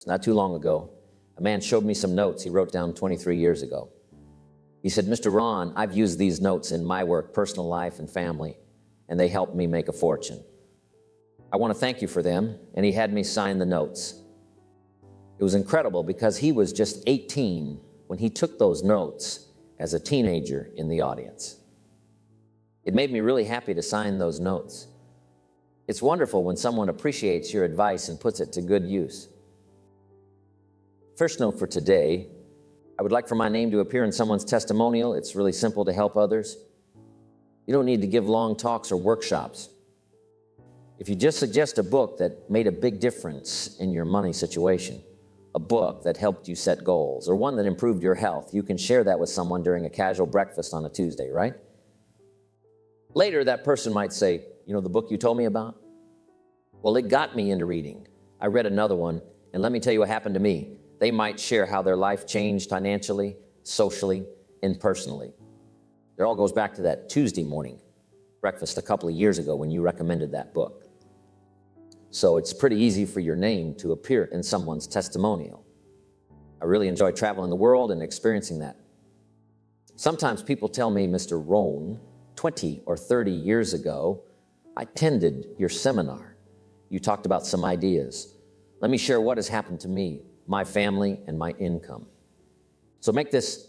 Not too long ago, a man showed me some notes he wrote down 23 years ago. He said, "Mr. Rohn, I've used these notes in my work, personal life, and family, and they helped me make a fortune. I want to thank you for them," and he had me sign the notes. It was incredible because he was just 18 when he took those notes as a teenager in the audience. It made me really happy to sign those notes. It's wonderful when someone appreciates your advice and puts it to good use. First note for today, I would like for my name to appear in someone's testimonial. It's really simple to help others. You don't need to give long talks or workshops. If you just suggest a book that made a big difference in your money situation, a book that helped you set goals, or one that improved your health, you can share that with someone during a casual breakfast on a Tuesday, right? Later, that person might say, "You know the book you told me about? Well, it got me into reading. I read another one, and let me tell you what happened to me." They might share how their life changed financially, socially, and personally. It all goes back to that Tuesday morning breakfast a couple of years ago when you recommended that book. So it's pretty easy for your name to appear in someone's testimonial. I really enjoy traveling the world and experiencing that. Sometimes people tell me, "Mr. Rohn, 20 or 30 years ago, I attended your seminar. You talked about some ideas. Let me share what has happened to me, my family, and my income." So make this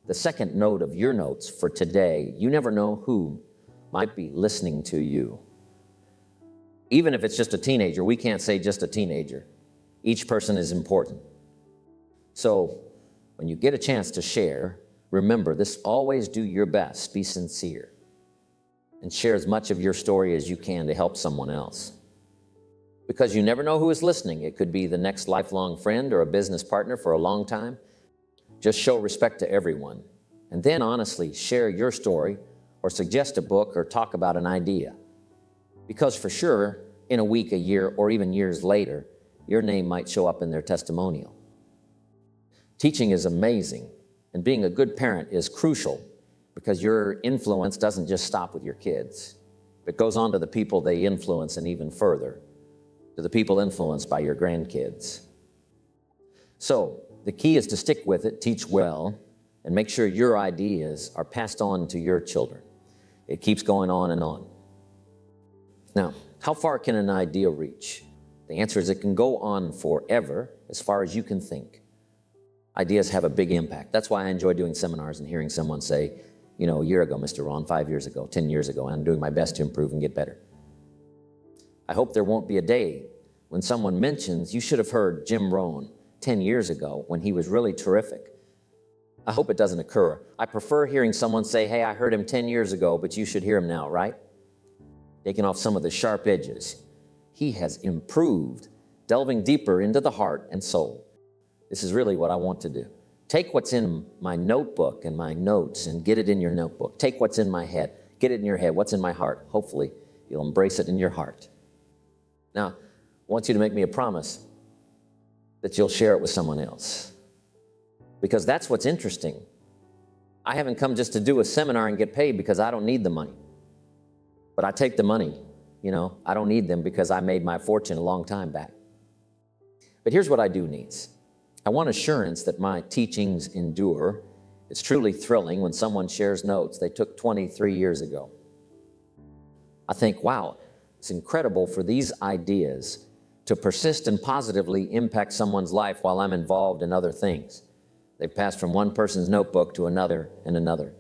the second note of your notes for today. You never know who might be listening to you. Even if it's just a teenager, we can't say just a teenager. Each person is important. So when you get a chance to share, remember this: always do your best, be sincere, and share as much of your story as you can to help someone else. Because you never know who is listening. It could be the next lifelong friend or a business partner for a long time. Just show respect to everyone. And then honestly share your story or suggest a book or talk about an idea. Because for sure, in a week, a year, or even years later, your name might show up in their testimonial. Teaching is amazing, and being a good parent is crucial because your influence doesn't just stop with your kids. It goes on to the people they influence and even further, to the people influenced by your grandkids. So the key is to stick with it, teach well, and make sure your ideas are passed on to your children. It keeps going on and on. Now, how far can an idea reach? The answer is it can go on forever, as far as you can think. Ideas have a big impact. That's why I enjoy doing seminars and hearing someone say, "You know, a year ago, Mr. Rohn, 5 years ago, 10 years ago, and I'm doing my best to improve and get better." I hope there won't be a day when someone mentions, "You should have heard Jim Rohn 10 years ago when he was really terrific." I hope it doesn't occur. I prefer hearing someone say, "Hey, I heard him 10 years ago, but you should hear him now," right? Taking off some of the sharp edges. He has improved, delving deeper into the heart and soul. This is really what I want to do. Take what's in my notebook and my notes and get it in your notebook. Take what's in my head, get it in your head. What's in my heart? Hopefully, you'll embrace it in your heart. Now, I want you to make me a promise that you'll share it with someone else. Because that's what's interesting. I haven't come just to do a seminar and get paid because I don't need the money. But I take the money, you know, I don't need them because I made my fortune a long time back. But here's what I do need. I want assurance that my teachings endure. It's truly thrilling when someone shares notes they took 23 years ago. I think, wow, it's incredible for these ideas to persist and positively impact someone's life while I'm involved in other things. They've passed from one person's notebook to another and another.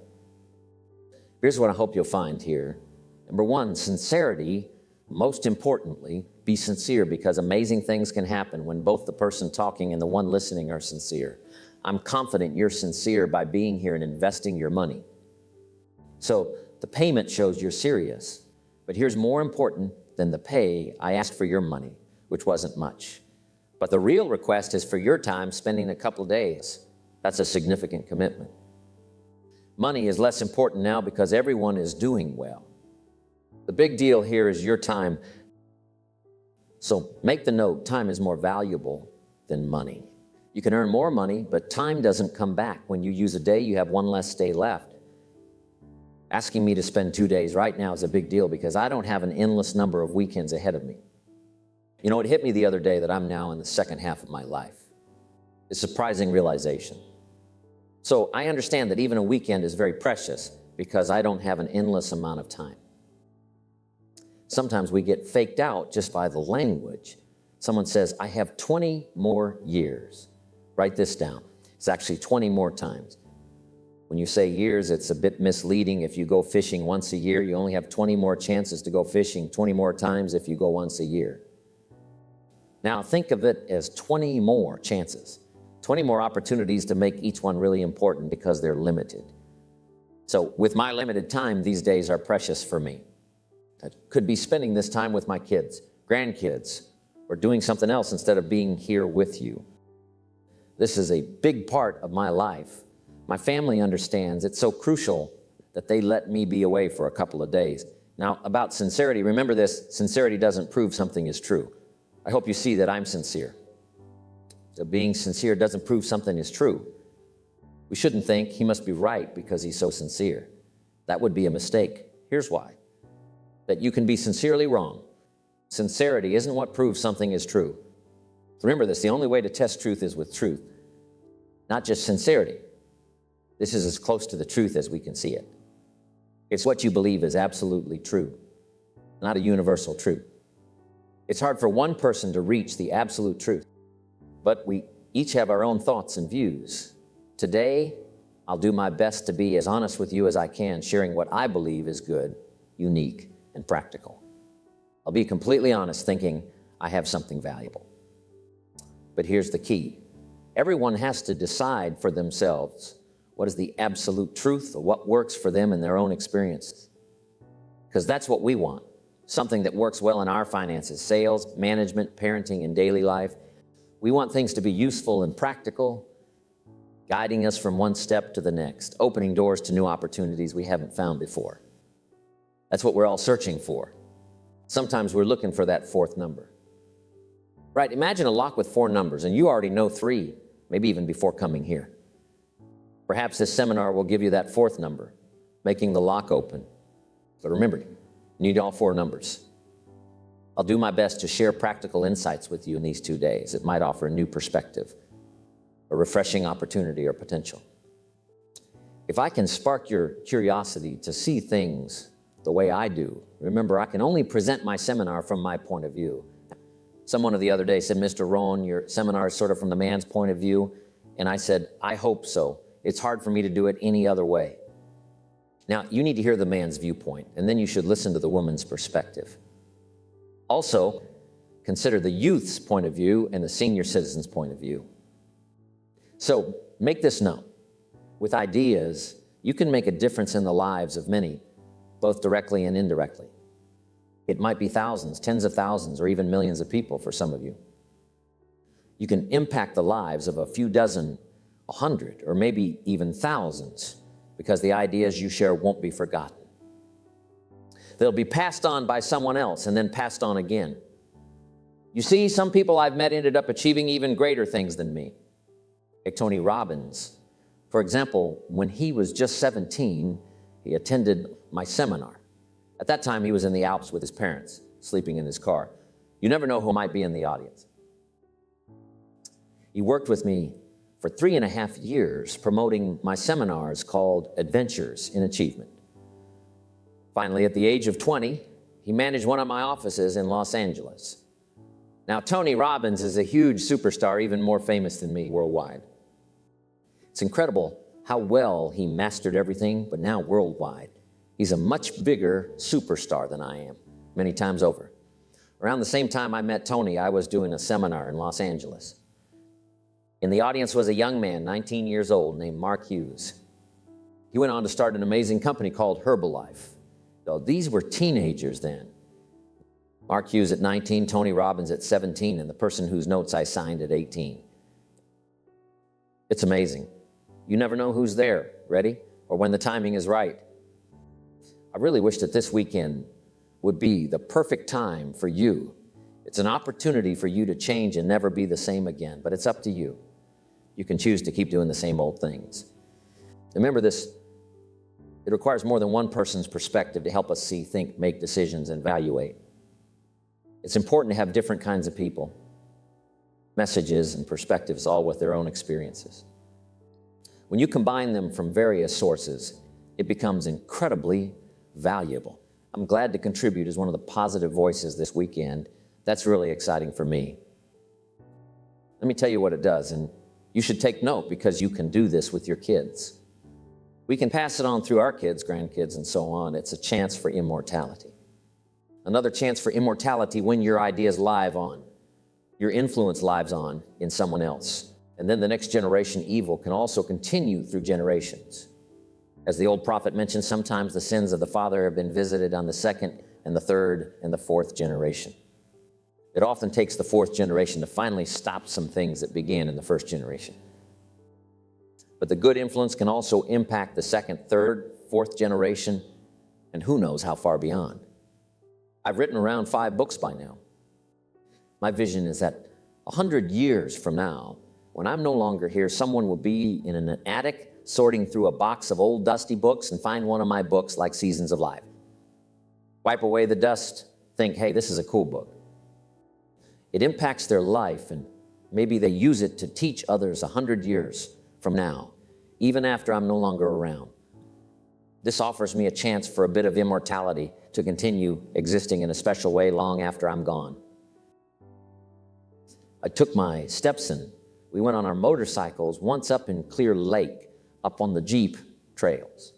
Here's what I hope you'll find here. Number one, sincerity. Most importantly, be sincere, because amazing things can happen when both the person talking and the one listening are sincere. I'm confident you're sincere by being here and investing your money. So the payment shows you're serious. But here's more important than the pay. I asked for your money, which wasn't much. But the real request is for your time spending a couple of days. That's a significant commitment. Money is less important now because everyone is doing well. The big deal here is your time. So make the note, time is more valuable than money. You can earn more money, but time doesn't come back. When you use a day, you have one less day left. Asking me to spend 2 days right now is a big deal because I don't have an endless number of weekends ahead of me. You know, it hit me the other day that I'm now in the second half of my life. It's a surprising realization. So I understand that even a weekend is very precious because I don't have an endless amount of time. Sometimes we get faked out just by the language. Someone says, I have 20 more years. Write this down. It's actually 20 more times. When you say years, it's a bit misleading. If you go fishing once a year, you only have 20 more chances to go fishing 20 more times if you go once a year. Now think of it as 20 more chances, 20 more opportunities to make each one really important because they're limited. So with my limited time, these days are precious for me. I could be spending this time with my kids, grandkids, or doing something else instead of being here with you. This is a big part of my life. My family understands it's so crucial that they let me be away for a couple of days. Now, about sincerity, remember this, sincerity doesn't prove something is true. I hope you see that I'm sincere. So being sincere doesn't prove something is true. We shouldn't think he must be right because he's so sincere. That would be a mistake. Here's why. That you can be sincerely wrong. Sincerity isn't what proves something is true. Remember this, the only way to test truth is with truth, not just sincerity. This is as close to the truth as we can see it. It's what you believe is absolutely true, not a universal truth. It's hard for one person to reach the absolute truth, but we each have our own thoughts and views. Today, I'll do my best to be as honest with you as I can, sharing what I believe is good, unique, and practical. I'll be completely honest, thinking I have something valuable. But here's the key. Everyone has to decide for themselves what is the absolute truth or what works for them in their own experiences. Because that's what we want, something that works well in our finances, sales, management, parenting, and daily life. We want things to be useful and practical, guiding us from one step to the next, opening doors to new opportunities we haven't found before. That's what we're all searching for. Sometimes we're looking for that fourth number. Right, imagine a lock with 4 numbers, and you already know 3, maybe even before coming here. Perhaps this seminar will give you that 4th number, making the lock open. But remember, you need all 4 numbers. I'll do my best to share practical insights with you in these 2 days. It might offer a new perspective, a refreshing opportunity or potential. If I can spark your curiosity to see things the way I do, remember, I can only present my seminar from my point of view. Someone the other day said, Mr. Rohn, your seminar is sort of from the man's point of view. And I said, I hope so. It's hard for me to do it any other way. Now, you need to hear the man's viewpoint, and then you should listen to the woman's perspective. Also, consider the youth's point of view and the senior citizen's point of view. So make this known. With ideas, you can make a difference in the lives of many, both directly and indirectly. It might be thousands, tens of thousands, or even millions of people for some of you. You can impact the lives of a few dozen, 100, or maybe even thousands, because the ideas you share won't be forgotten. They'll be passed on by someone else and then passed on again. You see, some people I've met ended up achieving even greater things than me. Like Tony Robbins. For example, when he was just 17, he attended my seminar. At that time, he was in the Alps with his parents, sleeping in his car. You never know who might be in the audience. He worked with me for 3.5 years, promoting my seminars called Adventures in Achievement. Finally, at the age of 20, he managed one of my offices in Los Angeles. Now, Tony Robbins is a huge superstar, even more famous than me worldwide. It's incredible how well he mastered everything, but now worldwide. He's a much bigger superstar than I am, many times over. Around the same time I met Tony, I was doing a seminar in Los Angeles. In the audience was a young man, 19 years old, named Mark Hughes. He went on to start an amazing company called Herbalife. So these were teenagers then. Mark Hughes at 19, Tony Robbins at 17, and the person whose notes I signed at 18. It's amazing. You never know who's there, ready, or when the timing is right. I really wish that this weekend would be the perfect time for you. It's an opportunity for you to change and never be the same again, but it's up to you. You can choose to keep doing the same old things. Remember this, it requires more than one person's perspective to help us see, think, make decisions, and evaluate. It's important to have different kinds of people, messages and perspectives, all with their own experiences. When you combine them from various sources, it becomes incredibly valuable. I'm glad to contribute as one of the positive voices this weekend. That's really exciting for me. Let me tell you what it does, and you should take note because you can do this with your kids. We can pass it on through our kids, grandkids, and so on. It's a chance for immortality. Another chance for immortality when your ideas live on, your influence lives on in someone else. And then the next generation evil can also continue through generations. As the old prophet mentioned, sometimes the sins of the father have been visited on the second and the third and the fourth generation. It often takes the fourth generation to finally stop some things that began in the first generation. But the good influence can also impact the second, third, fourth generation, and who knows how far beyond. I've written around 5 books by now. My vision is that 100 years from now, when I'm no longer here, someone will be in an attic sorting through a box of old dusty books and find one of my books like Seasons of Life. Wipe away the dust, think, hey, this is a cool book. It impacts their life, and maybe they use it to teach others 100 years from now, even after I'm no longer around. This offers me a chance for a bit of immortality to continue existing in a special way long after I'm gone. I took my stepson. We went on our motorcycles once up in Clear Lake, up on the Jeep trails.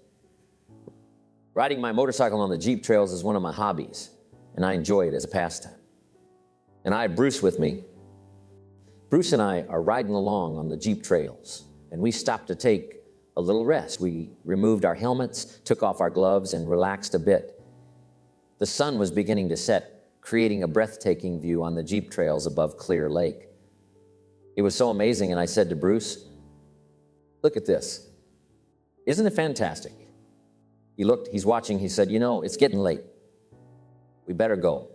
Riding my motorcycle on the Jeep trails is one of my hobbies, and I enjoy it as a pastime. And I had Bruce with me. Bruce and I are riding along on the Jeep trails, and we stopped to take a little rest. We removed our helmets, took off our gloves, and relaxed a bit. The sun was beginning to set, creating a breathtaking view on the Jeep trails above Clear Lake. It was so amazing, and I said to Bruce, look at this. Isn't it fantastic? He looked, he's watching, he said, you know, it's getting late. We better go.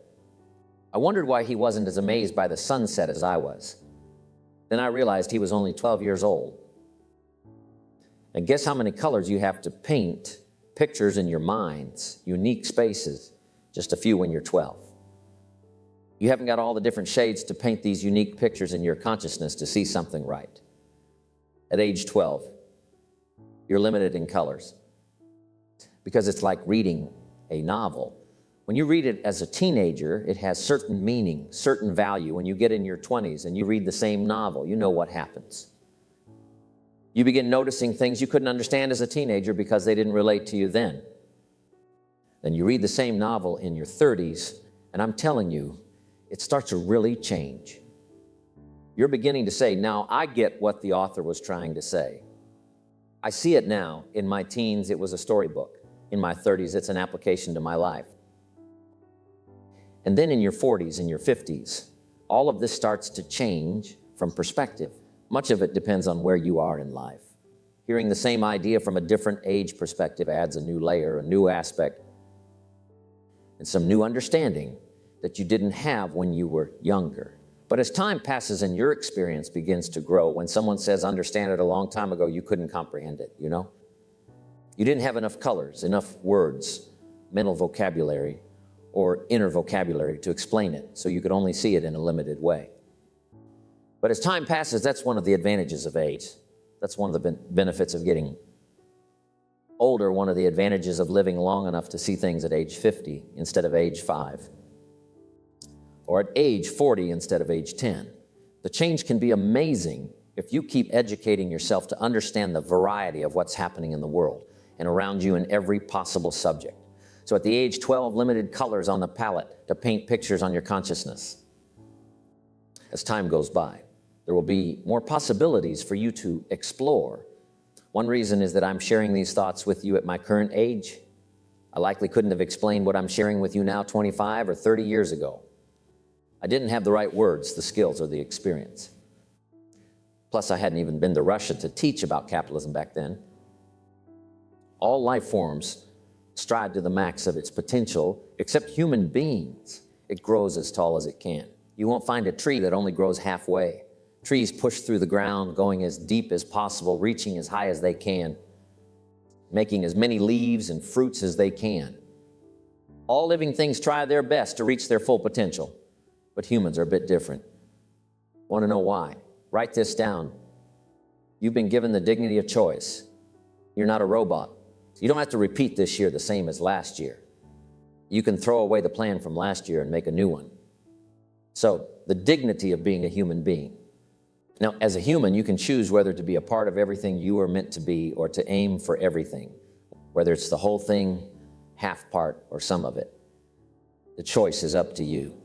I wondered why he wasn't as amazed by the sunset as I was. Then I realized he was only 12 years old. And guess how many colors you have to paint pictures in your minds, unique spaces, just a few when you're 12. You haven't got all the different shades to paint these unique pictures in your consciousness to see something right. At age 12, you're limited in colors because it's like reading a novel. When you read it as a teenager, it has certain meaning, certain value. When you get in your 20s and you read the same novel, you know what happens. You begin noticing things you couldn't understand as a teenager because they didn't relate to you then. Then you read the same novel in your 30s, and I'm telling you, it starts to really change. You're beginning to say, now I get what the author was trying to say. I see it now. In my teens, it was a storybook. In my 30s, it's an application to my life. And then in your 40s and your 50s, all of this starts to change from perspective. Much of it depends on where you are in life. Hearing the same idea from a different age perspective adds a new layer, a new aspect, and some new understanding that you didn't have when you were younger. But as time passes and your experience begins to grow, when someone says, understand it a long time ago, you couldn't comprehend it, you know? You didn't have enough colors, enough words, mental vocabulary, or inner vocabulary to explain it, so you could only see it in a limited way. But as time passes, that's one of the advantages of age. That's one of the benefits of getting older, one of the advantages of living long enough to see things at age 50 instead of age 5. Or at age 40 instead of age 10. The change can be amazing if you keep educating yourself to understand the variety of what's happening in the world and around you in every possible subject. So at the age 12, limited colors on the palette to paint pictures on your consciousness. As time goes by, there will be more possibilities for you to explore. One reason is that I'm sharing these thoughts with you at my current age. I likely couldn't have explained what I'm sharing with you now 25 or 30 years ago. I didn't have the right words, the skills, or the experience. Plus, I hadn't even been to Russia to teach about capitalism back then. All life forms strive to the max of its potential, except human beings. It grows as tall as it can. You won't find a tree that only grows halfway. Trees push through the ground, going as deep as possible, reaching as high as they can, making as many leaves and fruits as they can. All living things try their best to reach their full potential. but humans are a bit different. Want to know why? Write this down. You've been given the dignity of choice. You're not a robot. You don't have to repeat this year the same as last year. You can throw away the plan from last year and make a new one. So, the dignity of being a human being. Now, as a human, you can choose whether to be a part of everything you are meant to be or to aim for everything, whether it's the whole thing, half part, or some of it. The choice is up to you.